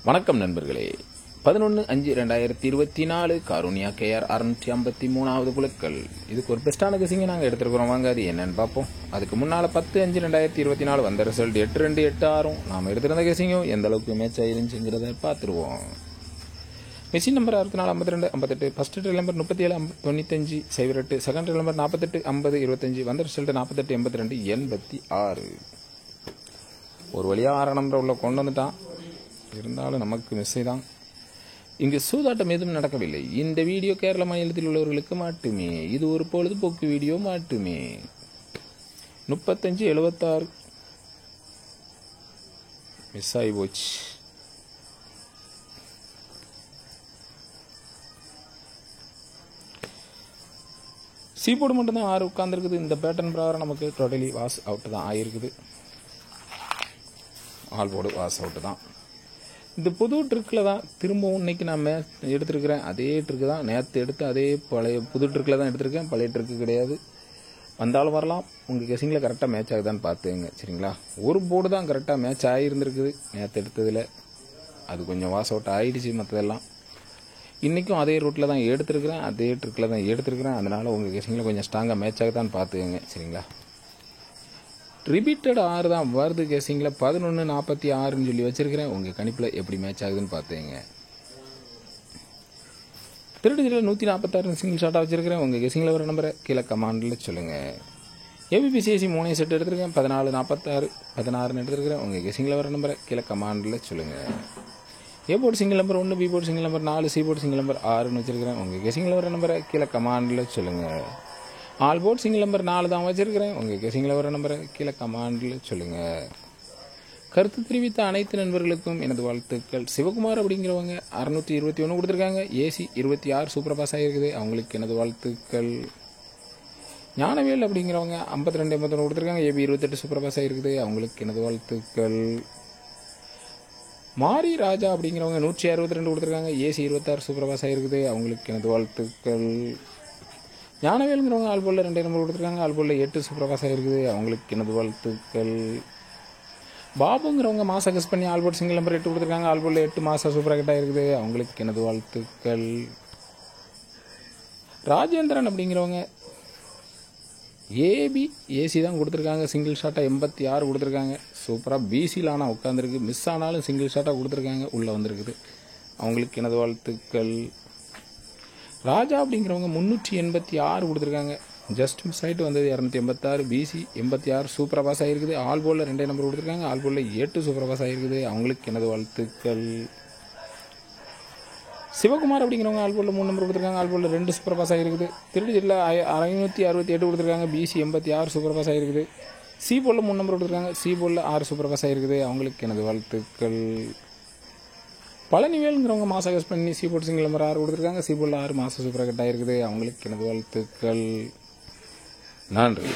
வணக்கம் நண்பர்களே. 11/5/2024 காரூனியா KR 653வது குழுக்கள். இதுக்கு ஒரு பெஸ்டான கெசிங்க நாங்கள் எடுத்துருக்கிறோம். வாங்க அது என்னன்னு பார்ப்போம். அதுக்கு முன்னால் 10/5/2024 வந்த ரிசல்ட் 8-2-8-6. நாம் எடுத்திருந்த கெசிங்கும் எந்த அளவுக்கு மேட்ச் ஆயிருந்துச்சுங்கிறத பார்த்துருவோம். Machine number 64-52-58, first trial number 37-95-08, second trial number 48-50-25, வந்த ரிசல்ட் 48-82-86. ஒரு வழியாக 6 நம்பர் உள்ள கொண்டு வந்துட்டான். இருந்தாலும் நமக்கு மெஸ்ஸே தான். இங்கு சூதாட்டம் எதுவும் நடக்கவில்லை. இந்த வீடியோ கேரள மாநிலத்தில் உள்ளவர்களுக்கு மட்டுமே. இது ஒரு பொழுதுபோக்கு வீடியோ மட்டுமே. 35-76 மிஸ் ஆகி போச்சு. சீபோர்டு மட்டும்தான் 6 உட்காந்துருக்குது. இந்த பேட்டர்ன் பிரகாரம் நமக்கு டோட்டலி வாஷ் அவுட் தான் ஆகிருக்குது. ஆல் போர்டு வாஷ் அவுட்டு தான். இந்த புது ட்ரிக்கில் தான் திரும்பவும் இன்னைக்கு நான் எடுத்துருக்கிறேன். அதே ட்ரிக்கு தான் நேற்று எடுத்து அதே பழைய புது ட்ரிக்கில் தான் எடுத்திருக்கேன். பழைய ட்ரிக்கு கிடையாது. வந்தாலும் வரலாம். உங்கள் கெஸிங்கில் கரெக்டாக மேட்ச் ஆகுதான்னு பார்த்துங்க. சரிங்களா? ஒரு போர்டு தான் கரெக்டாக மேட்ச் ஆகியிருந்துருக்குது நேற்று எடுத்ததில். அது கொஞ்சம் வாஷ் அவுட் ஆகிடுச்சு. மற்றதெல்லாம் இன்றைக்கும் அதே ரூட்டில் தான் எடுத்துருக்கிறேன். அதே ட்ரிக்கில் தான் எடுத்துருக்கிறேன். அதனால் உங்கள் கெஸிங்கில் கொஞ்சம் ஸ்ட்ராங்காக மேட்ச் ஆகுதான்னு பார்த்துக்கங்க. சரிங்களா? ரிப்பீட்டட் 6 தான் வருது. கெஸிங்கில் 11-46 சொல்லி வச்சிருக்கிறேன். உங்கள் கணிப்பில் எப்படி மேட்ச் ஆகுதுன்னு பார்த்துங்க. திருட்டு ஜில்ல 146 சிங்கிள் ஷாட்டாக வச்சிருக்கிறேன். உங்கள் கெஸிங்கில் வர நம்பரை கீழே கமாண்டில் சொல்லுங்கள். ஏபிபிசிஎஸ்சி 3 செட் எடுத்திருக்கேன். 14-46 16 எடுத்துருக்கிறேன். உங்கள் கெஸிங்கில் வர நம்பரை கீழே கமாண்டில் சொல்லுங்கள். A board single number 1, B board single number 4, C board single number 6ன்னு வச்சிருக்கிறேன். உங்கள் கெஸிங்கில் வர நம்பரை கீழே கமாண்டில் சொல்லுங்கள். ஆல் போர்ட் சிங்கிள் நம்பர் 4 தான் வச்சிருக்கிறேன். உங்கள் கெஸிங்கில் வர நம்பரை கீழே கமாண்டில் சொல்லுங்கள். கருத்து தெரிவித்த அனைத்து நண்பர்களுக்கும் எனது வாழ்த்துக்கள். சிவகுமார் அப்படிங்கிறவங்க 621 கொடுத்துருக்காங்க. ஏசி 26 சூப்பர் பாஸ் ஆகிருக்குது. அவங்களுக்கு எனது வாழ்த்துக்கள். ஞானவேல் அப்படிங்கிறவங்க 52-81 கொடுத்துருக்காங்க. ஏபி 28 சூப்பர் பாஸ் ஆகிருக்குது. அவங்களுக்கு எனது வாழ்த்துக்கள். மாரி ராஜா அப்படிங்கிறவங்க 162 கொடுத்துருக்காங்க. ஏசி 26 சூப்பர் பாஸ் ஆகிருக்குது. அவங்களுக்கு எனது வாழ்த்துக்கள். ஞானவேலுங்கிறவங்க ஆல்போலில் 2 நம்பர் கொடுத்துருக்காங்க. ஆல்போலில் 8 சூப்பர் பாஸ் ஆகிருக்குது. அவங்களுக்கு எனது வாழ்த்துக்கள். பாபுங்கிறவங்க மாசா கஸ் பண்ணி ஆல்போர்ட் சிங்கிள் நம்பர் 8 கொடுத்துருக்காங்க. ஆல்போலில் 8 மாசா சூப்பராக கட் ஆகிருக்குது. அவங்களுக்கு எனது வாழ்த்துக்கள். ராஜேந்திரன் அப்படிங்கிறவங்க ஏசி தான் கொடுத்துருக்காங்க. சிங்கிள் ஷாட்டாக 86 கொடுத்துருக்காங்க. சூப்பராக பிசியில் ஆனால் உட்காந்துருக்கு. மிஸ் ஆனாலும் சிங்கிள் ஷாட்டாக கொடுத்துருக்காங்க. உள்ளே வந்திருக்குது. அவங்களுக்கு எனது வாழ்த்துக்கள். ராஜா அப்படிங்கிறவங்க 386 கொடுத்துருக்காங்க. ஜஸ்ட் மிஸ் ஆகிட்டு வந்தது 286. பிசி 86 சூப்பராக பாஸ் ஆகிருக்குது. ஆல் போலில் 2 நம்பர் கொடுத்துருக்காங்க. ஆல் போலில் 8 சூப்பராக பாஸ் ஆகிருக்குது. அவங்களுக்கு எனது வாழ்த்துக்கள். சிவகுமார் அப்படிங்கிறவங்க ஆல் போலில் 3 நம்பர் கொடுத்துருக்காங்க. ஆல் போலில் 2 சூப்பர் பாஸ் ஆகிருக்குது. திருட்டு ஜில்ல 568 கொடுத்துருக்காங்க. பிசி 86 சூப்பர் பாஸ் ஆகிருக்குது. சி போலில் 3 நம்பர் கொடுத்துருக்காங்க. சி போலில் 6 சூப்பர் பாஸ் ஆகிருக்குது. அவங்களுக்கு எனது வாழ்த்துக்கள். பழனிவேலுங்கிறவங்க மாசா கஸ் பண்ணி சி போர்டு சிங்கிள் நம்பர் 6 கொடுத்துருக்காங்க. சி போர்டில் 6 மாசம் சூப்பராக கட் ஆகிருக்குது. அவங்களுக்கு எனது வாழ்த்துக்கள். நன்றி.